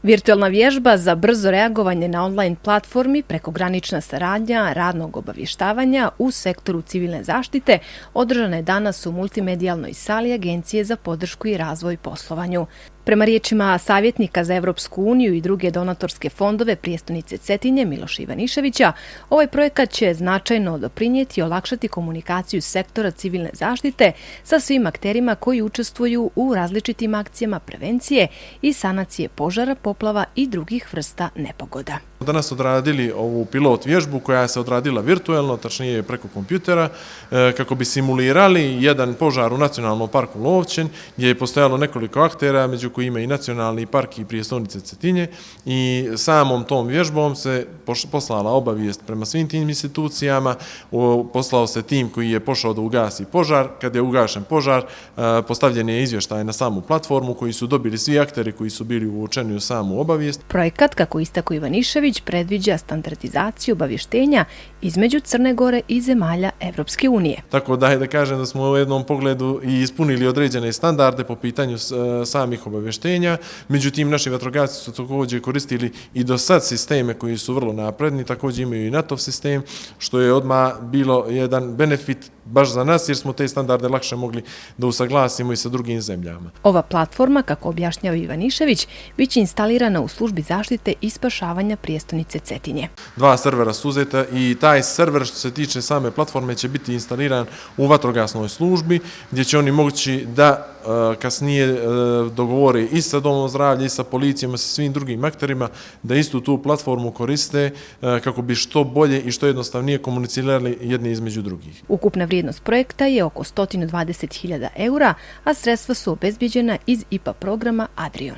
Virtualna vježba za brzo reagovanje na online platformi, prekogranična saradnja, radnog obavještavanja u sektoru civilne zaštite održana je danas u multimedijalnoj sali Agencije za podršku i razvoj poslovanju. Prema riječima savjetnika za Evropsku uniju i druge donatorske fondove prijestolnice Cetinje Miloša Ivaniševića, ovaj projekat će značajno doprinijeti i olakšati komunikaciju sektora civilne zaštite sa svim akterima koji učestvuju u različitim akcijama prevencije i sanacije požara, poplava i drugih vrsta nepogoda. Danas odradili ovu pilot vježbu koja se odradila virtuelno, tačnije preko kompjutera, kako bi simulirali jedan požar u Nacionalnom parku Lovćen, gdje je postojalo nekoliko aktera, među kojima i Nacionalni park i prijestolnice Cetinje, i samom tom vježbom se poslala obavijest prema svim tim institucijama, poslao se tim koji je pošao da ugasi požar. Kad je ugašen požar, postavljen je izvještaj na samu platformu koji su dobili svi akteri koji su bili uvučeni u samu obavijest. Projekat, kako istakao Ivanišević, predviđa standardizaciju obavještenja između Crne Gore i zemalja Evropske unije. Tako da kažem da smo u jednom pogledu i ispunili određene standarde po pitanju samih obavještenja. Međutim, naši vatrogasci su također koristili i do sad sisteme koji su vrlo napredni, također imaju i NATO sistem, što je odmah bilo jedan benefit baš za nas, jer smo te standarde lakše mogli da usaglasimo i sa drugim zemljama. Ova platforma, kako objašnjava Ivanišević, biće instalirana u službi zaštite i spašavanja prijestolnice Cetinje. 2 servera su uzeta i taj server, što se tiče same platforme, će biti instaliran u vatrogasnoj službi, gdje će oni moći da kasnije dogovore i sa domom zdravlja i sa policijom i sa svim drugim akterima da istu tu platformu koriste kako bi što bolje i što jednostavnije komunicirali jedni između drugih. Ukupna vrijednost projekta je oko 120.000 eura, a sredstva su obezbjeđena iz IPA programa Adrion.